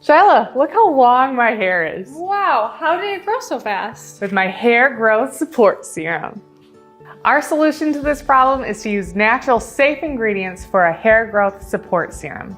Shyla, look how long my hair is. Wow, how did it grow so fast? With my hair growth support serum. Our solution to this problem is to use natural, safe ingredients for a hair growth support serum.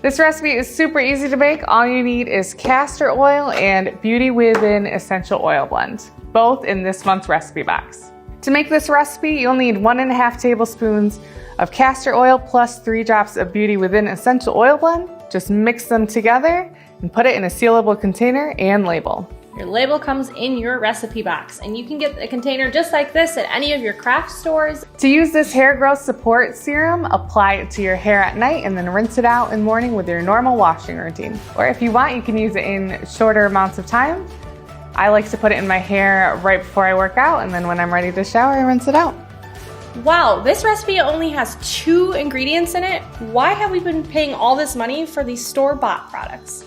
This recipe is super easy to make. All you need is castor oil and Beauty Within essential oil blend, both in this month's recipe box. To make this recipe, you'll need 1.5 tablespoons of castor oil plus 3 drops of Beauty Within essential oil blend. Just mix them together and put it in a sealable container and label. Your label comes in your recipe box, and you can get a container just like this at any of your craft stores. To use this hair growth support serum, apply it to your hair at night and then rinse it out in the morning with your normal washing routine. Or if you want, you can use it in shorter amounts of time. I like to put it in my hair right before I work out, and then when I'm ready to shower, I rinse it out. Wow, this recipe only has 2 ingredients in it. Why have we been paying all this money for these store-bought products?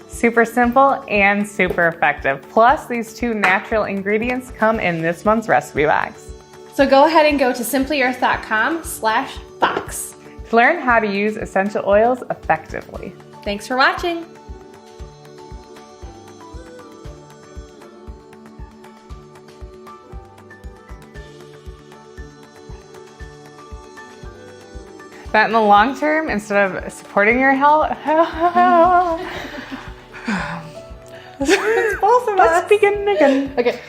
Super simple and super effective. Plus, these 2 natural ingredients come in this month's recipe box. So go ahead and go to simplyearth.com/box to learn how to use essential oils effectively. Thanks for watching. That in the long term, instead of supporting your health, it's both of us. Let's begin again. Okay.